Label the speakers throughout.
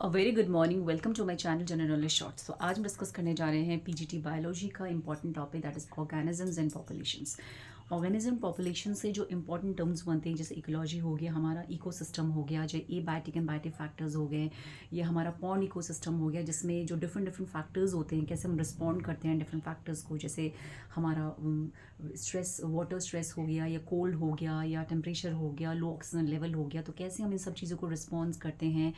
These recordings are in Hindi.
Speaker 1: A very good morning, welcome to my channel general knowledge shorts. तो आज हम डिस्कस करने जा रहे हैं पीजीटी बायोलॉजी का important topic, that is organisms and populations. Organism population से जो इंपॉर्टेंट टर्म्स बनते हैं, जैसे इकोलॉजी हो गया, हमारा इकोसिस्टम हो गया, जो एबायोटिक एंड बायोटिक फैक्टर्स हो गए, ये हमारा पॉन्ड इकोसिस्टम हो गया, जिसमें जो डिफरेंट डिफरेंट फैक्टर्स होते हैं, कैसे हम रिस्पॉन्ड करते हैं डिफरेंट फैक्टर्स को, जैसे हमारा स्ट्रेस, वाटर स्ट्रेस हो गया, या कोल्ड हो गया, या टेम्परेचर हो गया, लो ऑक्सीजन लेवल हो गया, तो कैसे हम इन सब चीज़ों को रिस्पॉन्स करते हैं।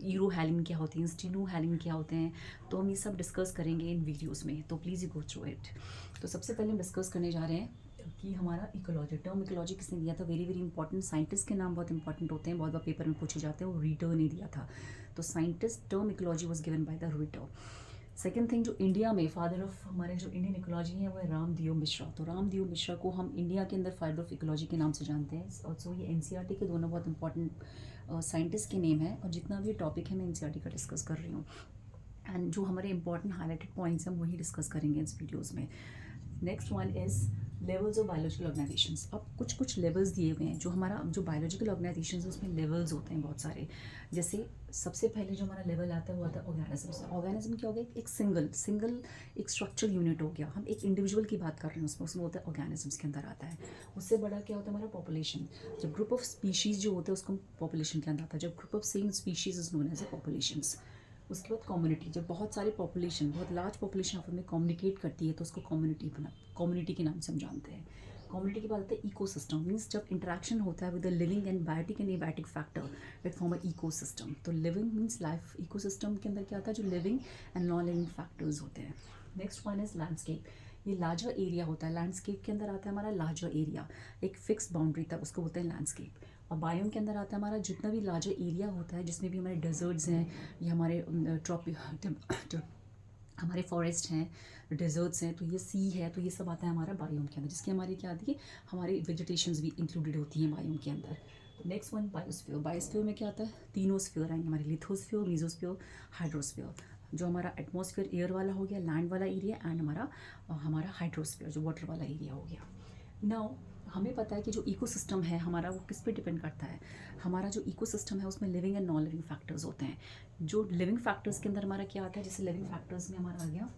Speaker 1: यूरोहेलिन क्या होती हैं, स्टीनोहेलिन क्या होते हैं, तो हम ये सब डिस्कस करेंगे इन वीडियोस में, तो please you go through it. तो सबसे पहले हम डिस्कस करने जा रहे हैं कि हमारा इकोलॉजी, टर्म इकोलॉजी किसने दिया था, वेरी वेरी इंपॉर्टेंट। साइंटिस्ट के नाम बहुत इंपॉर्टेंट होते हैं, बहुत बार पेपर में पूछे जाते हैं, वो रीटर ने दिया था। तो scientist term ecology was given by the रीटर। Second thing, जो इंडिया में फादर ऑफ हमारे जो इंडियन इकोलॉजी है वो है रामदेव मिश्रा। तो रामदेव मिश्रा को हम इंडिया के अंदर फादर ऑफ इकोलॉजी के नाम से जानते हैं। और सो ये एनसीईआरटी के दोनों बहुत इंपॉर्टेंट साइंटिस्ट के नेम है, और जितना भी टॉपिक है मैं एनसीईआरटी का डिस्कस कर रही हूँ। एंड जो हमारे इंपॉर्टेंट हाईलाइटेड पॉइंट्स हैं वही डिस्कस करेंगे इस वीडियोज़ में। Next one is levels of biological organisations. अब कुछ लेवल्स दिए हुए हैं, जो हमारा जो बायोलॉजिकल ऑर्गेनाइजेशंस है उसमें लेवल्स होते हैं बहुत सारे। जैसे सबसे पहले जो हमारा लेवल आता है वो आता है ऑर्गेनिज्म। ऑर्गेनिज्म क्या हो गया, एक सिंगल एक स्ट्रक्चर यूनिट हो गया। हम एक इंडिविजुअल की बात कर रहे हैं, उसमें होता है ऑर्गेनिजम्स के अंदर आता है। उससे बड़ा क्या होता है हमारा पॉपुलेशन। जब ग्रुप ऑफ स्पीशीज़ जो होते हैं उसको पॉपुलेशन के अंदर आता है। जब group of same species is known as a populations. उसके बाद कम्युनिटी, जब बहुत सारी पॉपुलेशन, बहुत लार्ज पॉपुलेशन आपस में कम्युनिकेट करती है तो उसको कम्युनिटी के नाम से हम जानते हैं। कम्युनिटी के बाद आता है इकोसिस्टम, मीन्स जब इंटरेक्शन होता है with the living and biotic and abiotic factor, it form a ecosystem. तो लिविंग मीन्स लाइफ, इकोसिस्टम के अंदर क्या आता है, जो living and non living factors होते हैं। Next one is landscape. ये लार्जर एरिया होता है, लैंडस्केप के अंदर आता है हमारा लार्जर एरिया, एक फिक्स बाउंड्री तक, उसको बोलते हैं लैंडस्केप। और बायोम के अंदर आता है हमारा जितना भी लार्जर एरिया होता है, जिसमें भी हमारे डेजर्ट्स हैं, या हमारे हमारे फॉरेस्ट हैं, डेजर्ट्स हैं, तो ये सी है, तो ये सब आता है हमारा बायोम के अंदर, जिसकी हमारी क्या आती है, हमारी वेजिटेशंस भी इंक्लूडेड होती हैं बायोम के अंदर। Next one biosphere. बायोस्फीयर में क्या आता है, तीनों स्फीयर आएंगे हमारे, लिथोस्फीयर, मीजोस्फीयर, हाइड्रोस्फीयर। जो हमारा एटमॉस्फेयर एयर वाला हो गया, लैंड वाला एरिया, एंड हमारा हाइड्रोस्फीयर जो वाटर वाला एरिया हो गया। नाउ हमें पता है कि जो इकोसिस्टम है हमारा, वो किस पे डिपेंड करता है। हमारा जो इकोसिस्टम है उसमें living and non living factors होते हैं। जो लिविंग फैक्टर्स के अंदर हमारा क्या आता है, जैसे लिविंग फैक्टर्स में हमारा आ गया,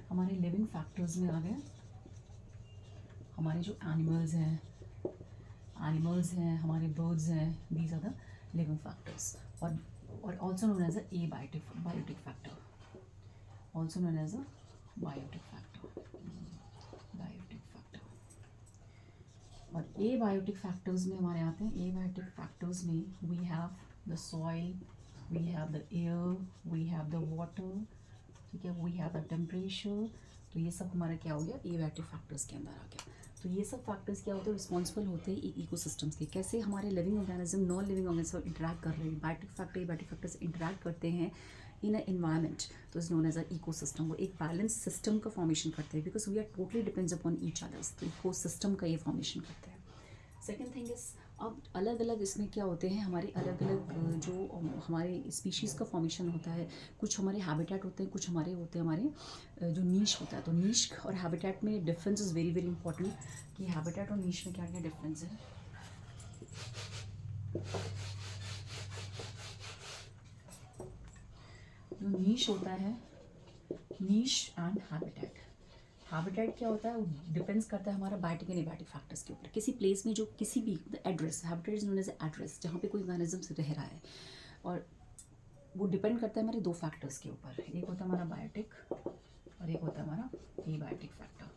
Speaker 1: हमारे लिविंग फैक्टर्स में आ गए हमारे जो एनिमल्स हैं, हमारे बर्ड्स हैं, these are the living factors. और also known as a biotic factor, also known as a biotic factor. और ए बायोटिक फैक्टर्स में हमारे आते हैं, ए बायोटिक फैक्टर्स में we have the soil, we have the air, we have the water, ठीक है, वी हैव द टेम्परेचर। तो ये सब हमारा क्या हो गया, ए बायोटिक फैक्टर्स के अंदर आ गया। तो ये सब फैक्टर्स क्या होते हैं, रिस्पॉन्सिबल होते हैं इकोसिस्टम्स के, कैसे हमारे living organism non living organism interact कर रहे हैं, biotic factor biotic factors interact करते हैं इन अ इन्वायरमेंट, तो is known as a ecosystem. वो एक बैलेंस सिस्टम का फॉर्मेशन करते हैं, because we are totally depends upon each others, तो इकोसिस्टम का ये फॉर्मेशन करते हैं। सेकेंड थिंग इज, अब अलग अलग इसमें क्या होते हैं, हमारे अलग अलग जो हमारे स्पीशीज़ का फॉर्मेशन होता है। कुछ हमारे हैबिटेट होते हैं, कुछ हमारे होते हैं हमारे जो नीश होता है। तो नीश और हैबिटेट में difference is very very important, कि हैबिटेट और नीश में क्या क्या डिफरेंस है। जो नीश होता है, नीश एंड हैबिटेट। हैबिटेट क्या होता है, वो डिपेंड्स करता है हमारा बायोटिक एंड एबायोटिक फैक्टर्स के ऊपर। किसी प्लेस में जो किसी भी address, habitat is known as address, जहाँ पे कोई ऑर्गेनिज्म रह रहा है, और वो डिपेंड करता है हमारे दो फैक्टर्स के ऊपर। एक होता है हमारा बायोटिक और एक होता है हमारा एबायोटिक फैक्टर।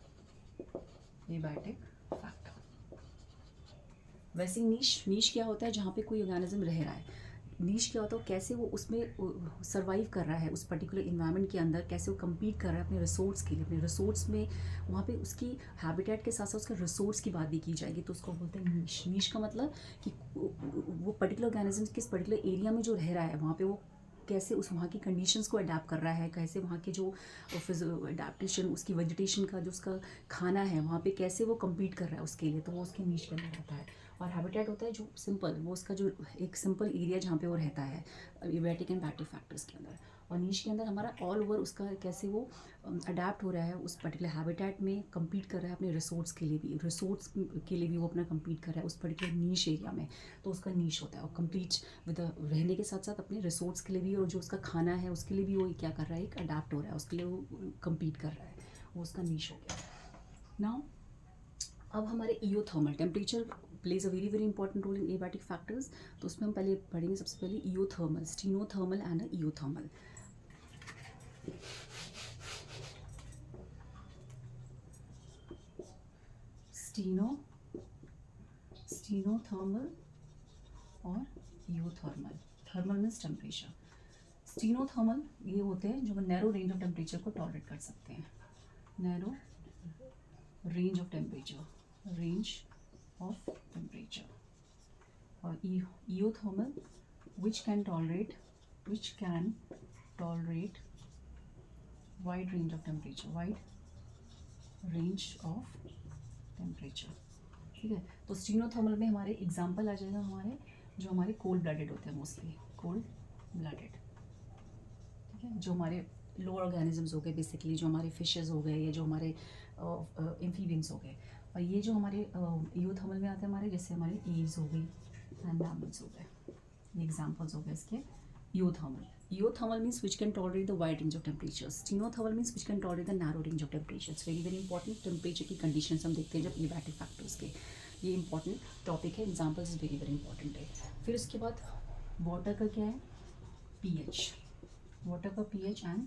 Speaker 1: वैसे नीश क्या होता है, जहाँ पे कोई ऑर्गेनिज्म रह रहा है। नीश क्या होता है, कैसे वो उसमें सर्वाइव कर रहा है, उस पर्टिकुलर इन्वायरमेंट के अंदर कैसे वो कम्पीट कर रहा है अपने रिसोर्स के लिए। अपने रिसोर्स में वहाँ पे उसकी हैबिटेट के साथ साथ उसका रिसोर्स की बात भी की जाएगी, तो उसको बोलते हैं नीश। नीश का मतलब कि वो पर्टिकुलर ऑर्गेनिज्म किस पर्टिकुलर एरिया में जो रह रहा है, वहाँ पे वो कैसे उस वहाँ की कंडीशंस को अडेप्ट कर रहा है, कैसे वहाँ के जो अडेप्टेशन, उसकी वेजिटेशन का जो उसका खाना है, वहाँ पे कैसे वो कम्पीट कर रहा है उसके लिए, तो वो उसके नीश के अंदर आता है। और हैबिटेट होता है जो सिंपल, वो उसका जो एक सिंपल एरिया जहाँ पे वो रहता है एबायोटिक एंड बैक्टीरिया फैक्टर्स के अंदर। और नीश के अंदर हमारा ऑल ओवर उसका कैसे वो अडेप्ट हो रहा है उस पर्टिकुलर हैबिटेट में, compete कर रहा है अपने रिसोर्स के लिए भी, रिसोर्स के लिए भी वो अपना compete कर रहा है उस पर्टिकुलर नीश एरिया में, तो उसका नीश होता है। और कंप्लीट विद रहने के साथ साथ अपने रिसोर्स के लिए भी, और जो उसका खाना है उसके लिए भी वो क्या कर रहा है, एक अडेप्ट हो रहा है, उसके लिए वो compete कर रहा है, वो उसका नीश हो गया। नाउ अब हमारे eurythermal temperature plays a very very important role in abiotic factors. तो उसमें हम पहले पढ़ेंगे सबसे पहले eurythermal, stenothermal and eurythermal. Stenothermal और eurythermal. Thermal means temperature. Stenothermal ये होते हैं जो नैरो रेंज ऑफ टेम्परेचर को टॉलरेट कर सकते हैं, narrow range of temperature, range of temperature. और eurythermal which can tolerate wide range of temperature, ठीक है। तो स्टीनोथर्मल में हमारे एग्जांपल आ जाएगा हमारे जो हमारे कोल्ड ब्लडेड होते हैं, मोस्टली कोल्ड ब्लडेड, ठीक है, जो हमारे लोअर ऑर्गेनिजम्स हो गए बेसिकली, जो हमारे फिशेस हो गए या जो हमारे एम्फीबियंस हो गए। और ये जो हमारे इओथर्मल में आते हैं हमारे, जैसे हमारे एव्स हो गई एंड मैमल्स हो गए, ये एग्जांपल्स हो गए इसके eurythermal. Eurythermal means which can tolerate the wide range of temperatures, stenothermal means which can tolerate the narrow range of temperatures. Very very important temperature की कंडीशंस हम देखते हैं जब एबायोटिक फैक्टर्स के, ये इंपॉर्टेंट टॉपिक है, examples is very very important है। फिर उसके बाद वाटर का क्या है, पीएच, वाटर का पीएच एंड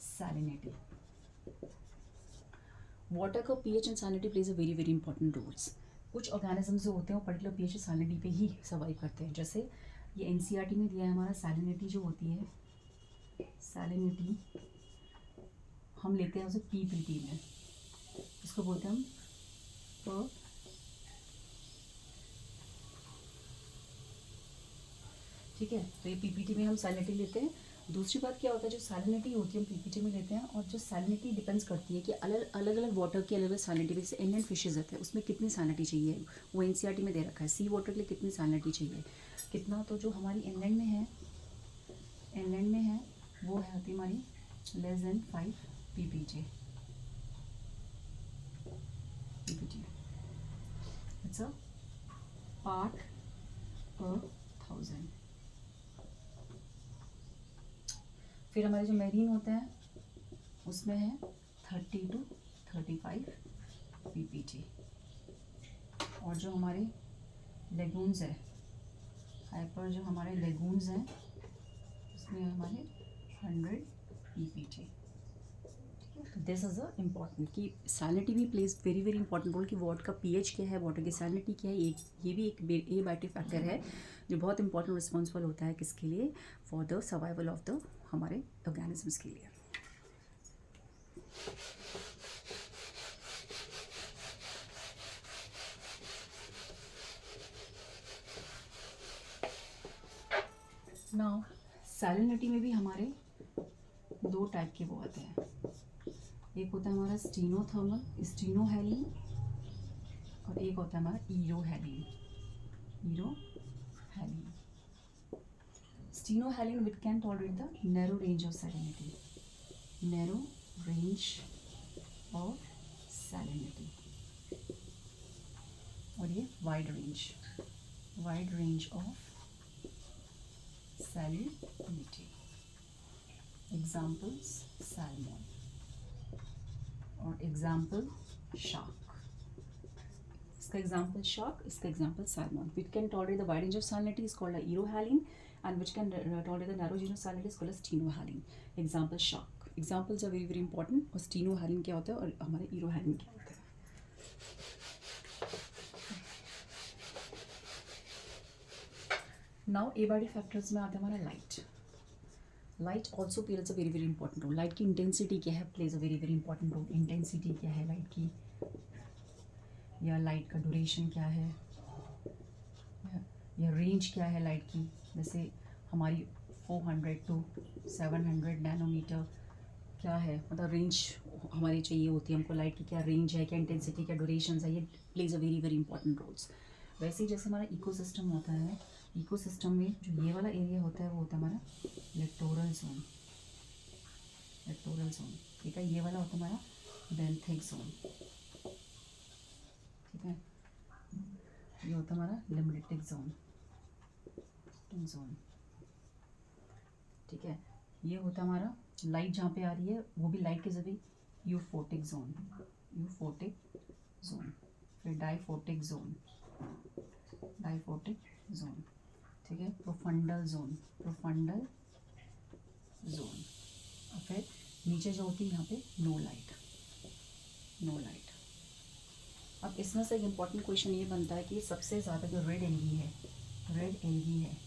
Speaker 1: सैलिनिटी। वाटर का pH and salinity plays a very very important roles. कुछ ऑर्गेनिजम्स जो होते हैं वो पर्टिकुलर पीएच और सैलिनिटी पे ही सर्वाइव करते हैं, जैसे ये एनसीईआरटी में दिया है हमारा सैलिनिटी जो होती है, सैलिनिटी हम लेते हैं उसे पीपीटी में, इसको बोलते हैं हम पर, ठीक है। तो ये पीपीटी में हम सैलिनिटी लेते हैं। दूसरी बात क्या होता है, जो सैलिनिटी होती है हम पीपीटी में लेते हैं, और जो सैलिनिटी डिपेंड्स करती है कि अलग अलग वाटर की अलग अलग सैलिनिटी, जैसे इंडियन फिशेज रहते हैं उसमें कितनी सैलिनिटी चाहिए, वो एनसीईआरटी में दे रखा है, सी वाटर के लिए कितनी सैलिनिटी चाहिए कितना। तो जो हमारी इनलैंड में है वो है होती हमारी less than 5 PPT, it's a part पर 1000। फिर हमारे जो मेरीन होते हैं उसमें है 30 to 35 पीपीटी। और जो हमारे लेगून्स है, हाइपर जो हमारे लेगून्स हैं उसमें हमारे 100 PPT. This is a important कि सैलिनिटी भी plays very very important role, कि वाटर का पीएच क्या है, वाटर की सैलिनिटी क्या है, ये भी एक एबायोटिक फैक्टर है जो बहुत इंपॉर्टेंट रिस्पॉन्सिबल होता है किसके लिए, for the survival of the हमारे ऑर्गेनिजम्स के लिए। नाउ सैलिनिटी में भी हमारे दो टाइप के वो आते हैं, एक होता है हमारा स्टीनोहेलिन और एक होता है हमारा euryhaline. Stenohaline which can tolerate the narrow range of salinity, और ये wide range of salinity. Examples salmon और एग्जाम्पल शार्क, इसका एग्जाम्पल शार्क, इसका example salmon. Which can tolerate the wide range of salinity is called euryhaline and which can tolerate the narrow range of salinity is called as stenohaline. Example shark, examples are very very important. और स्टीनोहेलिन क्या होता है और हमारे ईरोहेलिन क्या होता है। नाउ एबायोटिक फैक्टर्स में आता है हमारा light also plays a very very important role. Light की इंटेंसिटी क्या है, plays a very very important role. Intensity क्या है लाइट की, या लाइट का ड्यूरेशन क्या है, या रेंज क्या है लाइट की। जैसे हमारी 400 to 700 नैनोमीटर क्या है, मतलब रेंज हमारी चाहिए होती है हमको, लाइट की क्या रेंज है, क्या इंटेंसिटी, क्या ड्यूरेशन है, ये plays a very very important roles. वैसे ही जैसे हमारा इकोसिस्टम होता है, इकोसिस्टम में जो ये वाला एरिया होता है वो होता है हमारा लिटोरल जोन, लिटोरल जोन, ठीक है। ये वाला होता है हमारा बेंथिक जोन, ठीक है। ये होता है हमारा लिम्फेटिक जोन, जोन, ठीक है। ये होता है हमारा लाइट जहाँ पे आ रही है वो भी लाइट के जरिए यूफोटिक जोन, यूफोटिक जोन, फिर डाइफोटिक जोन, डाइफोटिक जोन, ठीक है। प्रोफंडल जोन, प्रोफंडल जोन, और फिर नीचे जो होती है यहाँ पे नो लाइट, नो लाइट। अब इसमें से एक इम्पॉर्टेंट क्वेश्चन ये बनता है कि सबसे ज़्यादा जो रेड एल्गी है, रेड एल्गी है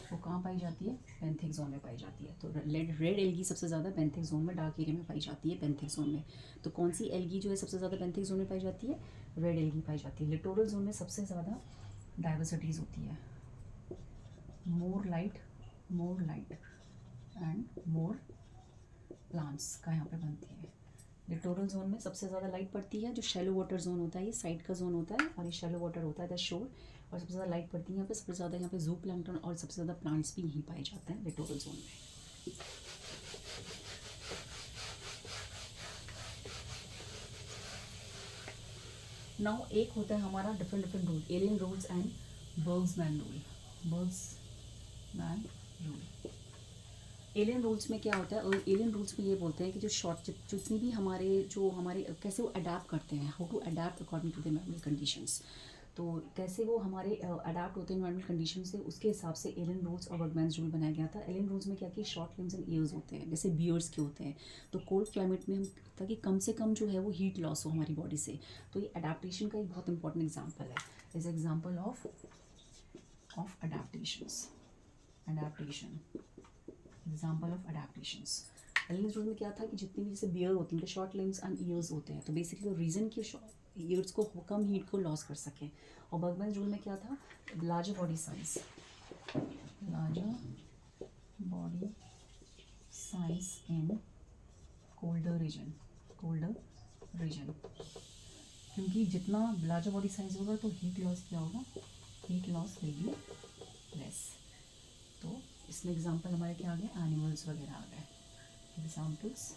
Speaker 1: वो कहाँ पाई जाती है? बेंथिक जोन में पाई जाती है। तो रेड एल्गी सबसे ज़्यादा बेंथिक जोन में, डार्क एरिया में पाई जाती है, बेंथिक जोन में। तो कौन सी एल्गी जो है सबसे ज़्यादा बेंथिक जोन में पाई जाती है? रेड एल्गी पाई जाती है। लिटोरल जोन में सबसे ज़्यादा डाइवर्सिटीज़ होती है, मोर लाइट एंड मोर प्लांट्स का यहाँ पे बनती है। लिटोरल जोन में सबसे ज़्यादा लाइट पड़ती है, जो शैलो वाटर जोन होता है, ये साइड का जोन होता है और ये शैलो वाटर होता है द शोर, और सबसे ज़्यादा लाइट पड़ती है यहाँ पे, सबसे ज़्यादा यहाँ पे जू प्लैंक्टन और सबसे ज़्यादा प्लांट्स भी यहीं पाए जाते हैं लिटोरल जोन में। नाउ एक होता है हमारा different rule, Allen rules and Bergmann rule, Bergmann rule. Allen rules में क्या होता है? और एलियन रूल्स में ये बोलते हैं कि जो शॉर्ट जितनी भी हमारे कैसे वो अडाप्ट करते हैं, how to adapt according to the environmental conditions. तो कैसे वो हमारे अडाप्ट होते हैं एनवायरमेंटल कंडीशन से, उसके हिसाब से एलियन रूल्स और बर्गमैन्स रूल बनाया गया था। एलियन रूल्स में क्या कि शॉर्ट लिम्स एंड ईयर्स होते हैं, जैसे बियर्स के होते हैं। तो कोल्ड क्लाइमेट में हम ताकि कम से कम जो है वो हीट लॉस हो हमारी बॉडी से, तो ये अडाप्टेशन का एक बहुत इंपॉर्टेंट एग्जाम्पल है। Is example of adaptations, adaptation, example of adaptations. Alien rule में क्या था कि जितनी भी जैसे बियर होती हैं उनके शॉर्ट लिम्स एंड ईयर्स होते हैं, तो बेसिकली रीज़न कि ईयर्स को कम हीट को लॉस कर सकें। और बर्गमैन रूल में क्या था? Larger body size, larger body size in colder region, colder region, क्योंकि जितना लार्जर बॉडी साइज होगा तो हीट लॉस क्या होगा? Heat loss will be less. तो इसमें एग्जांपल हमारे क्या आ गए? एनिमल्स वगैरह आ गए, एग्जांपल्स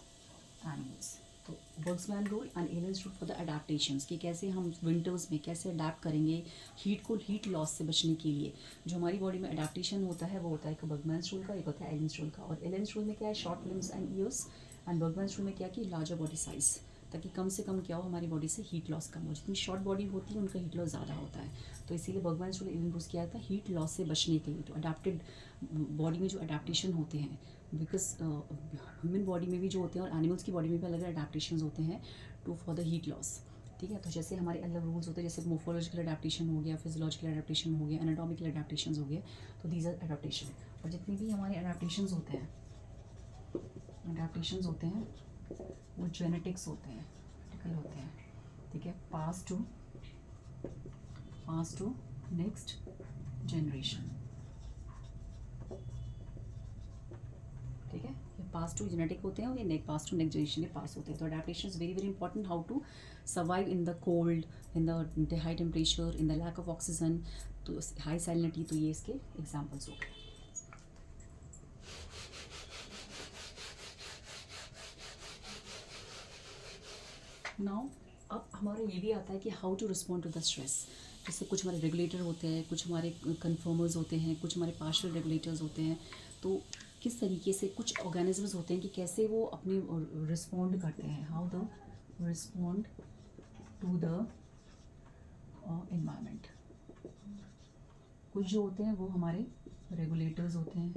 Speaker 1: एनिमल्स। तो Bergmann rule and Allen's rule for the adaptations, कि कैसे हम विंटर्स में कैसे अडेप्ट करेंगे हीट लॉस से बचने के लिए। जो हमारी बॉडी में अडेप्टेशन होता है वो होता है एक बर्गमैन्स रूल का, एक होता है एलियंस रूल का। और एलियंस रूल में क्या है? Short limbs and ears, and Bergmann's rule में क्या कि लार्जर बॉडी साइज, ताकि कम से कम क्या हो हमारी बॉडी से हीट लॉस कम हो। जितनी शॉर्ट बॉडी होती है उनका हीट लॉस ज़्यादा होता है। तो इसीलिए बर्गमैन्स रूल एलियन रूल्स किया था हीट लॉस से बचने के लिए। तो अडेप्टेड बॉडी में जो अडेप्टेशन होते हैं, बिकॉज ह्यूमन बॉडी में भी जो होते हैं और एनिमल्स की बॉडी में भी अलग अलग अडेप्टेशन होते हैं to for the heat loss, ठीक है। तो जैसे हमारे अलग रूल्स होते हैं, जैसे मोर्फोलॉजिकल अडेप्टेशन हो गया, फिजियोलॉजिकल अडेप्टेशन हो गया, एनाटॉमिकल अडेप्टेशन हो गया, तो दीज आर अडेप्टेशन। और जितने भी हमारे अडेप्टेशन होते हैं, वो जेनेटिक्स होते हैं, जेनेटिकल होते हैं, ठीक है। पास टू नेक्स्ट जनरेशन, ठीक है। ये पास टू जेनेटिक होते हैं और ये पास टू नेक्स्ट जनरेशन के पास होते हैं। तो adaptation is very very important, how to survive in the cold, in the high temperature, in the lack of oxygen, तो हाई सैलिनिटी। तो ये इसके एग्जाम्पल्स हो गए। नाउ अब हमारा ये भी आता है कि how to respond to the stress. जैसे कुछ हमारे रेगुलेटर होते हैं, कुछ हमारे कन्फर्मर्स होते हैं, कुछ हमारे पार्शियल रेगुलेटर्स होते हैं। तो किस तरीके से कुछ ऑर्गेनिजम्स होते हैं कि कैसे वो अपने रिस्पॉन्ड करते हैं, how the respond to the environment. कुछ जो होते हैं वो हमारे रेगुलेटर्स होते हैं,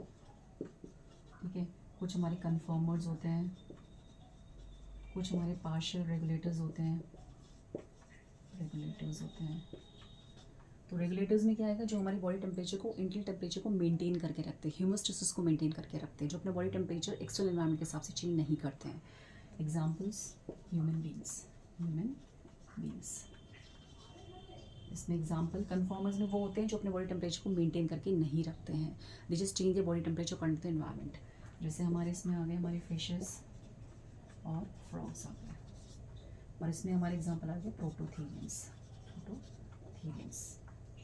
Speaker 1: ठीक है। कुछ हमारे कन्फर्मर्स होते हैं, कुछ हमारे पार्शियल रेगुलेटर्स होते हैं, तो रेगुलेटर्स में क्या आएगा? जो हमारी बॉडी टेम्परेचर को, इंटरनल टेम्परेचर को मेंटेन करके रखते हैं, ह्यूमोस्टेसिस को मेंटेन करके रखते हैं, जो अपने बॉडी टेम्परेचर एक्सटर्नल एनवायरनमेंट के हिसाब से चेंज नहीं करते हैं। Examples human beings. इसमें एग्जाम्पल कन्फर्मर्स में वो होते हैं जो अपने बॉडी टेम्परेचर को मेंटेन करके नहीं रखते हैं, they just change the body temperature according to the environment. जैसे हमारे इसमें आ गए हमारे फिशेस और फ्रॉग्स आ गए, और इसमें हमारे एग्जाम्पल आ गए प्रोटोथीरियंस।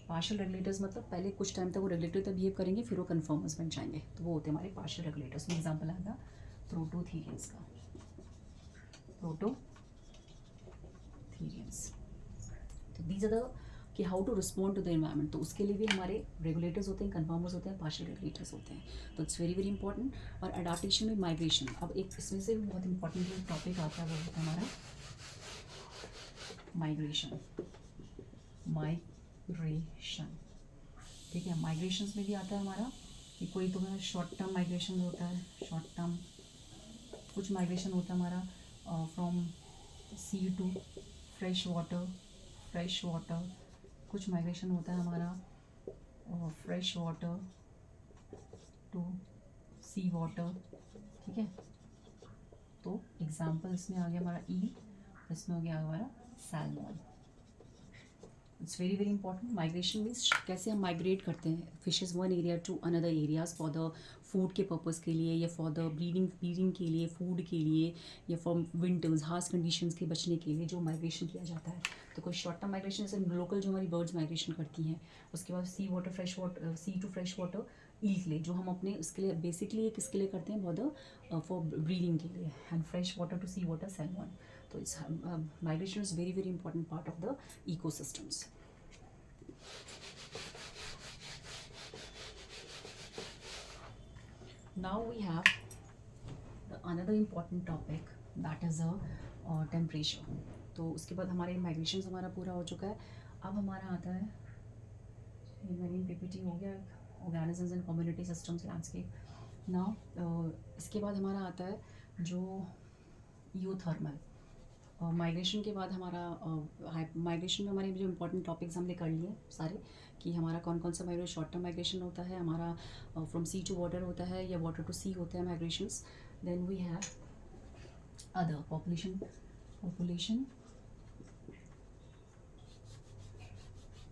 Speaker 1: पार्शियल रेगुलेटर्स मतलब पहले कुछ टाइम तक वो रेगुलेटर तक बिहेव करेंगे, फिर वो कन्फर्मर्स बन जाएंगे, तो वो होते हैं हमारे पार्शियल रेगुलेटर्स में। एग्जाम्पल आएगा प्रोटोथीरियंस का, प्रोटोथीरियंस। तो दीज आर द कि how to respond to the environment, तो उसके लिए भी हमारे रेगुलेटर्स होते हैं, कन्फर्मर्स होते हैं, पार्शियल रेगुलेटर्स होते हैं, तो इट्स वेरी वेरी इंपॉर्टेंट। और अडाप्टेशन में माइग्रेशन, अब एक इसमें से भी बहुत इंपॉर्टेंट जो टॉपिक आता है वो होता है हमारा माइग्रेशन। ठीक है, माइग्रेशन में भी आता है हमारा कि कोई तो हमारा शॉर्ट टर्म माइग्रेशन होता है, शॉर्ट टर्म, कुछ माइग्रेशन होता है हमारा from sea to fresh water, कुछ माइग्रेशन होता है हमारा fresh water to sea water. ठीक है, तो एग्जाम्पल इसमें आ गया हमारा ईल, इसमें हो गया हमारा salmon. It's very very important. Migration means कैसे हम माइग्रेट करते हैं fishes one area to another areas for the food के पर्पज़ के लिए, या फॉर द ब्रीडिंग के लिए, फूड के लिए, या फॉर विंटर्स हार्श कंडीशंस के बचने के लिए जो माइग्रेशन किया जाता है। तो कोई शॉर्ट टर्म माइग्रेशन जैसे लोकल जो हमारी बर्ड्स माइग्रेशन करती हैं, उसके बाद सी टू फ्रेश वाटर ईल के लिए, जो हम अपने उसके लिए बेसिकली किसके लिए करते हैं, फॉर ब्रीडिंग के लिए, and fresh water to sea water salmon. तो its migration is very very important part of the ecosystems. Now we have another important topic, that is a temperature. तो उसके बाद हमारे माइग्रेशन हमारा पूरा हो चुका है। अब हमारा आता है मेरीन पीपीटी हो गया, organisms and community systems landscape. Now इसके बाद हमारा आता है जो यूथर्मल। माइग्रेशन के बाद हमारा माइग्रेशन में हमारे जो इंपॉर्टेंट टॉपिक्स हमने कर लिए सारे, कि हमारा कौन कौन सा माइग्रेशन, शॉर्ट टर्म माइग्रेशन होता है हमारा, फ्रॉम सी टू वाटर होता है, या वाटर टू सी होता है migrations. Then we have other population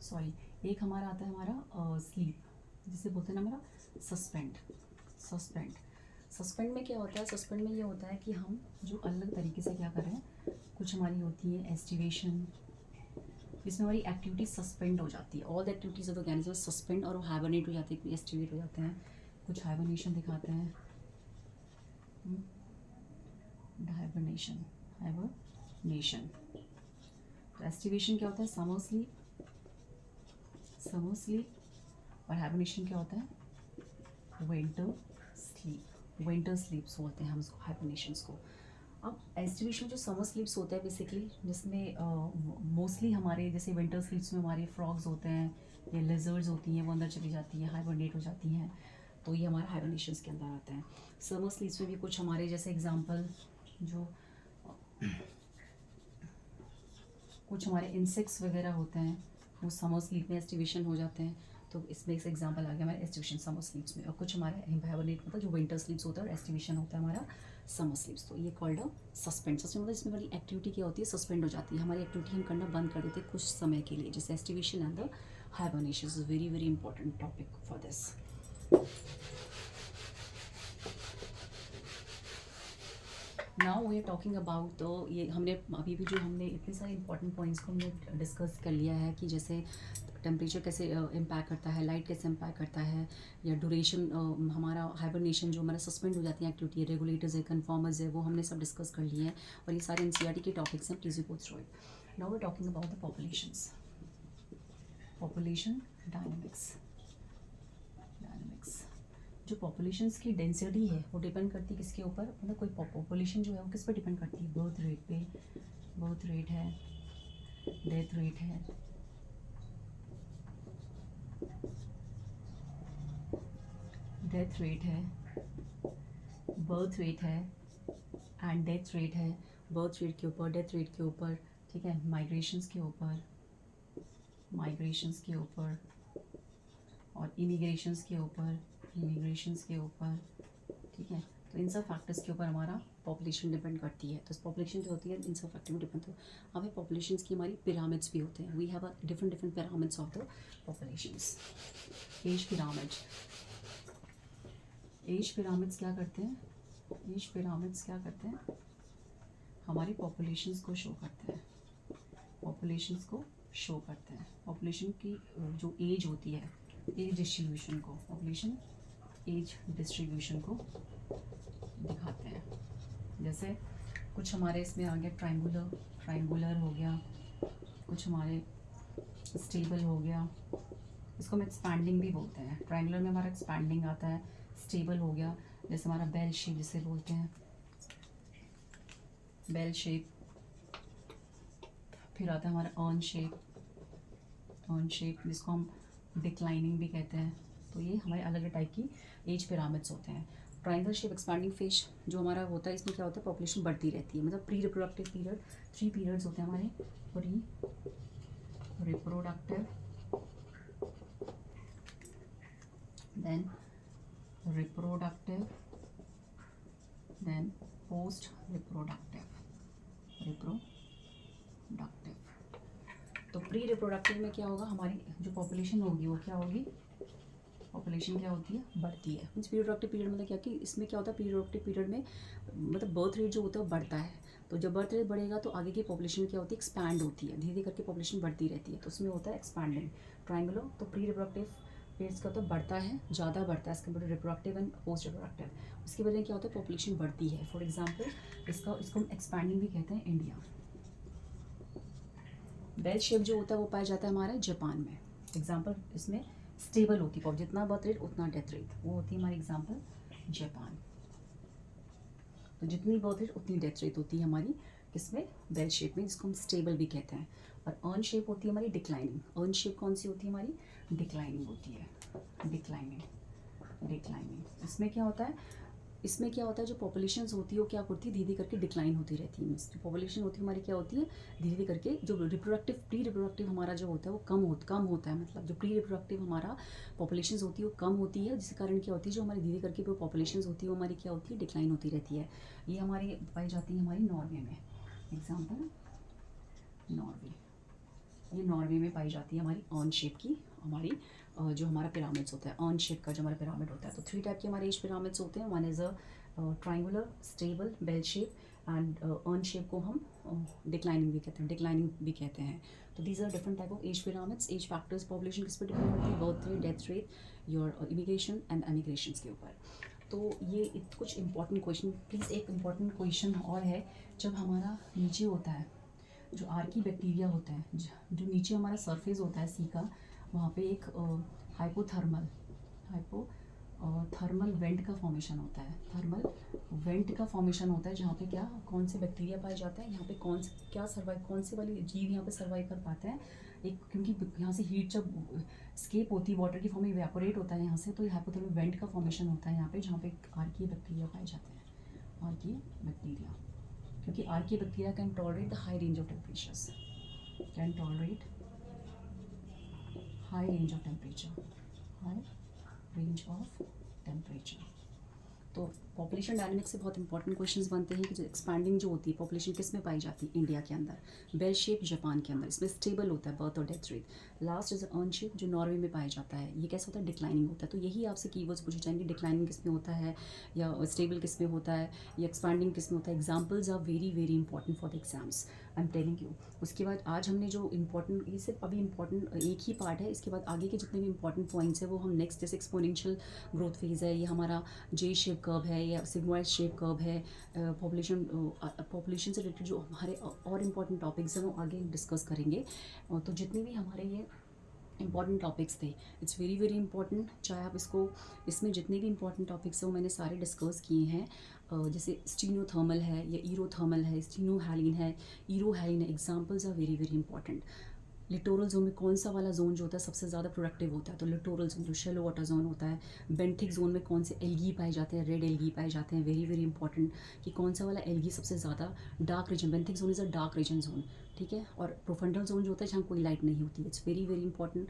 Speaker 1: sorry, एक हमारा आता है हमारा स्लीप, जिसे बोलते हैं ना हमारा सस्पेंड में क्या होता है, सस्पेंड में ये होता है कि हम जो अलग तरीके से क्या कर रहे हैं, कुछ हमारी होती है एस्टिवेशन, जिसमें हमारी एक्टिविटी सस्पेंड हो जाती है, all the activities of organism suspend और हाइबरनेट हो जाती है, एस्टिवेट हो जाते हैं। कुछ हाइबरनेशन दिखाते हैं, हाइबरनेशन। तो एस्टिवेशन क्या होता है, समर स्लीप, और हाइबरनेशन क्या होता है, विंटर स्लीप्स बोलते हैं हम उसको, हाइबरनेशंस को। अब एस्टिवेशन जो समर स्लीप्स होता है बेसिकली, जिसमें मोस्टली हमारे जैसे विंटर स्लीप्स में हमारे फ्रॉग्स होते हैं या लिजर्ड्स होती हैं, वो अंदर चली जाती हैं, हाइबरनेट हो जाती हैं, तो ये हमारे हाइबरनेशंस के अंदर आते हैं। समर स्लीप्स में भी कुछ हमारे जैसे एग्जांपल जो कुछ हमारे इंसेक्ट्स वगैरह होते हैं, वो समर स्लीप में एस्टिवेशन हो जाते हैं, तो इसमें एक एग्जांपल आ गया हमारे एस्टिवेशन समर स्लीप्स में। और कुछ हमारे हाइबरनेट मतलब जो विंटर स्लीप्स होता है, और एस्टिवेशन होता है हमारा समर स्लीप्स। तो ये कॉल्ड अ सस्पेंड मतलब इसमें हमारी एक्टिविटी क्या होती है, सस्पेंड हो जाती है, हमारी एक्टिविटी हम करना बंद कर देते हैं कुछ समय के लिए, जैसे aestivation and the hibernation is very very important topic for this. Now we are talking about, तो ये हमने अभी भी जो हमने इतने सारे इंपॉर्टेंट पॉइंट्स को हमने डिस्कस कर लिया है कि जैसे टेम्परेचर कैसे इम्पैक्ट करता है, लाइट कैसे इम्पैक्ट करता है, या ड्यूरेशन हमारा हाइबरनेशन जो हमारा सस्पेंड हो जाती है एक्टिविटी है, रेगुलेटर्स है, कन्फर्मर्स है, वो हमने सब डिस्कस कर लिए हैं, और ये सारे एनसीईआरटी के टॉपिक्स हैं, please you go through it. Now we are talking about the population dynamics. जो पॉपुलेशंस की डेंसिटी है वो डिपेंड करती है किसके ऊपर, मतलब कोई पॉपुलेशन जो है वो किस पर डिपेंड करती है, बर्थ रेट पे, बर्थ रेट है, डेथ रेट है, डेथ रेट है, बर्थ रेट है एंड डेथ रेट है, बर्थ रेट के ऊपर, डेथ रेट के ऊपर, ठीक है, माइग्रेशंस के ऊपर और इमिग्रेशंस के ऊपर, ठीक है। तो इन सब फैक्टर्स के ऊपर हमारा पॉपुलेशन डिपेंड करती है। तो पॉपुलेशन जो होती है इन सब फैक्टर में डिपेंड होती है। हमें पॉपुलेशंस की हमारी पिरामिड्स भी होते हैं, we have a different pyramids of the populations. Age pyramids क्या करते हैं, हमारी पॉपुलेशंस को शो करते हैं, पॉपुलेशंस को शो करते हैं, पॉपुलेशन की जो एज होती है, एज डिस्ट्रीब्यूशन को, पॉपुलेशन एज डिस्ट्रीब्यूशन को दिखाते हैं। जैसे कुछ हमारे इसमें आ गया ट्रायंगुलर हो गया, कुछ हमारे स्टेबल हो गया, इसको हम एक्सपैंडिंग भी बोलते हैं। ट्रायंगुलर में हमारा एक्सपैंडिंग आता है, स्टेबल हो गया, जैसे हमारा बेल शेप जिसे बोलते हैं, बेल शेप। फिर आता है हमारा अर्न शेप जिसको हम डिक्लाइनिंग भी कहते हैं। तो ये हमारे अलग अलग टाइप की एज पिरामिड्स होते हैं। ट्रायंगल शेप एक्सपैंडिंग फेज जो हमारा होता है, इसमें क्या होता है, पॉपुलेशन बढ़ती रहती है, मतलब प्री रिप्रोडक्टिव पीरियड, 3 पीरियड्स होते हैं हमारे, pre reproductive, then reproductive, then post reproductive. तो प्री रिप्रोडक्टिव में क्या होगा, हमारी जो पॉपुलेशन होगी वो क्या होगी, पॉपुलेशन क्या होती है, बढ़ती है। मीन्स प्री रिप्रोडक्टिव पीरियड मतलब क्या कि इसमें क्या होता है, प्री रिप्रोडक्टिव पीरियड में मतलब बर्थ रेट जो होता है वो बढ़ता है। तो जब बर्थ रेट बढ़ेगा तो आगे की पॉपुलेशन क्या होती है, एक्सपैंड होती है, धीरे धीरे करके पॉपुलेशन बढ़ती रहती है, तो उसमें होता है एक्सपैंडिंग ट्रायंगुलर। तो प्री रिप्रोडक्टिव पीरियड्स का तो बढ़ता है, ज़्यादा बढ़ता है as compare to reproductive and post reproductive. उसकी वजह क्या होता है, पॉपुलेशन बढ़ती है। फॉर एग्जाम्पल इसको हम एक्सपैंडिंग भी कहते हैं। इंडिया बेल शेप जो होता है वो पाया जाता है हमारे जापान में। एग्जाम्पल इसमें स्टेबल होती है, जितना बर्थ रेट उतना डेथ रेट, वो होती है हमारी एग्जाम्पल जापान। तो जितनी बर्थ रेट उतनी डेथ रेट होती है हमारी इसमें बेल शेप में, जिसको हम स्टेबल भी कहते हैं। और अर्न शेप होती है हमारी डिक्लाइनिंग। अर्न शेप कौन सी होती है हमारी, डिक्लाइनिंग होती है, डिक्लाइनिंग। इसमें क्या होता है, जो पॉपुलेशन होती है वो क्या करती है, धीरे धीरे करके डिक्लाइन होती रहती है। मीन्स जो पॉपुलेशन होती है हमारी क्या होती है, धीरे धीरे करके जो प्री रिप्रोडक्टिव हमारा जो होता है वो कम होता है। मतलब जो प्री रिप्रोडक्टिव हमारा पॉपुलेशन होती है वो कम होती है, जिसके कारण क्या होती है, जो हमारी धीरे करके जो पॉपुलेशन होती है वो हमारी क्या होती है, डिक्लाइन होती रहती है। ये हमारी पाई जाती है हमारी नॉर्वे में। एग्जाम्पल नॉर्वे, ये नॉर्वे में पाई जाती है हमारी अर्न शेप की, हमारी जो हमारा पिरामिड्स होता है, अर्न शेप का जो हमारा पिरामिड होता है। तो 3 टाइप के हमारे एज पिरामिड्स होते हैं। One is a triangular, stable, bell shape and urn shape को हम डिक्लाइनिंग भी कहते हैं। तो these are different type of age pyramids. Age factors population किस पे डिपेंड करती है, birth rate, death rate, your immigration and emigration के ऊपर। तो ये कुछ इंपॉर्टेंट क्वेश्चन, प्लीज़ एक इम्पॉर्टेंट क्वेश्चन और है, जब हमारा नीचे होता है जो आर्की बैक्टीरिया होता है, जो नीचे हमारा सरफेस होता है सी का, वहाँ पे एक हाइपोथर्मल वेंट का फॉर्मेशन होता है। थर्मल वेंट का फॉर्मेशन होता है, जहाँ पे क्या, कौन से बैक्टीरिया पाए जाते हैं यहाँ पे, कौन से वाली जीव यहाँ पे सर्वाइव कर पाते हैं। एक क्योंकि यहाँ से हीट जब स्केप होती है, वाटर की फॉर्म में इवेपोरेट होता है यहाँ से, तो हाइपोथर्मल वेंट का फॉर्मेशन होता है यहाँ पे, जहाँ पे आर्की बैक्टीरिया पाए जाते हैं। आर्की बैक्टीरिया, क्योंकि Archie bacteria can tolerate the high range of temperatures, high range of temperature. तो पॉपुलेशन डायनामिक्स से बहुत इंपॉर्टेंट क्वेश्चंस बनते हैं कि जो एक्सपैंडिंग जो होती है पॉपुलेशन किस में पाई जाती है, इंडिया के अंदर। बेल शेप जापान के अंदर, इसमें स्टेबल होता है बर्थ और death rate. Last is earn shape जो नॉर्वे में पाया जाता है, ये कैसा होता है, डिक्लाइनिंग होता है। तो यही आपसे कीवर्ड्स पूछे जाएंगे, डिक्लाइनिंग किस में होता है, या स्टेबल किस में होता है, या एक्सपैंडिंग किस में होता है। Examples are very very important for the exams, I am telling you. उसके बाद आज हमने जो इंपॉर्टेंट, ये सिर्फ अभी इंपॉर्टेंट एक ही पार्ट है, इसके बाद आगे के जितने भी इंपॉर्टेंट पॉइंट्स है वो हम नेक्स्ट, जैसे एक्सपोनेंशियल ग्रोथ फेज़ है, ये हमारा जे शेप कर्व है, या सिग्मॉइड शेप कर्व है, पॉपुलेशन से रिलेटेड जो हमारे और इम्पॉर्टेंट टॉपिक्स हैं वो आगे डिस्कस करेंगे। तो जितने भी हमारे ये इंपॉर्टेंट टॉपिक्स थे, इट्स वेरी वेरी इंपॉर्टेंट, चाहे आप इसमें जितने भी इंपॉर्टेंट टॉपिक्स हैं वो मैंने सारे डिस्कस किए हैं। जैसे स्टीनोथर्मल है या ईरोथर्मल है, स्टीनोहैलिन है, ईरोहैलिन है, examples are very very important. Littoral zone में कौन सा वाला जोन जो होता है सबसे ज़्यादा प्रोडक्टिव होता है, तो लिटोरल जोन जो शेलो वाटर जोन होता है। बेंथिक जोन में कौन से एल्गी पाए जाते हैं, रेड एल्गी पाए जाते हैं, वेरी वेरी इंपॉर्टेंट कि कौन सा वाला एल्गी सबसे ज़्यादा dark region, benthic zone is a dark region zone, ठीक है। और प्रोफंडल जोन जो होता है जहाँ कोई लाइट नहीं होती, it's very very important,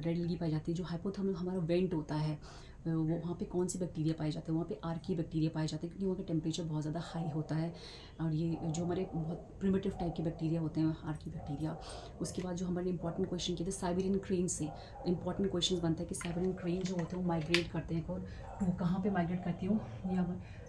Speaker 1: red algae पाई जाती है। जो हाइपोथर्मल हमारा वेंट होता है वो वहाँ पे कौन से बैक्टीरिया पाए जाते हैं, वहाँ पे आर्की बैक्टीरिया पाए जाते हैं, क्योंकि वहाँ पे टेम्परेचर बहुत ज़्यादा हाई होता है। और ये जो हमारे बहुत प्रिमिटिव टाइप के बैक्टीरिया होते हैं, आर्की बैक्टीरिया। उसके बाद जो हमारे इंपॉर्टेंट क्वेश्चन किए थे साइबेरियन क्रेन से, इंपॉर्टेंट क्वेश्चन बनता है कि साइबेरियन क्रेन जो होते हैं वो माइग्रेट करते हैं, और कहाँ पे माइग्रेट करती हूँ, ये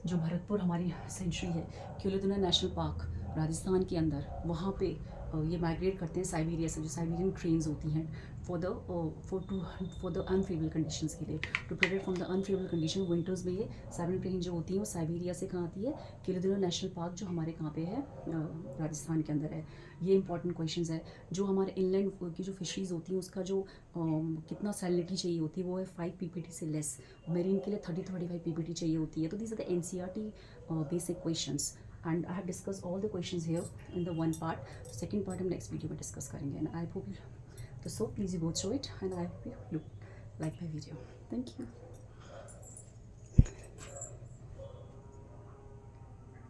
Speaker 1: जो भरतपुर हमारी सेंचुरी है, क्यूलेदुना नेशनल पार्क राजस्थान के अंदर, वहाँ पे ये माइग्रेट करते हैं साइबेरिया से, जो साइबेरियन क्रेन्स होती हैं, फॉर द अनफेवरेबल कंडीशंस के लिए, to protect from the unfavourable condition. Winters में ये साइबेरियन क्रेन जो होती है वो साइबेरिया से कहाँ आती है, किलिदेरा नेशनल पार्क जो हमारे कहाँ पे है, राजस्थान के अंदर है। ये इंपॉर्टेंट क्वेश्चंस है। जो हमारे इनलैंड की जो फिशरीज होती हैं उसका जो कितना सैलिनिटी चाहिए होती है वो है 5 ppt से लेस। मेरीन के लिए 30-35 ppt चाहिए होती है। तो these are the NCERT basic questions, and I have discuss all the questions here in the one part. Second part हम नेक्स्ट वीडियो में डिस्कस करेंगे, एंड आई होप तो so please you go through it, and I hope you like my video. Thank you.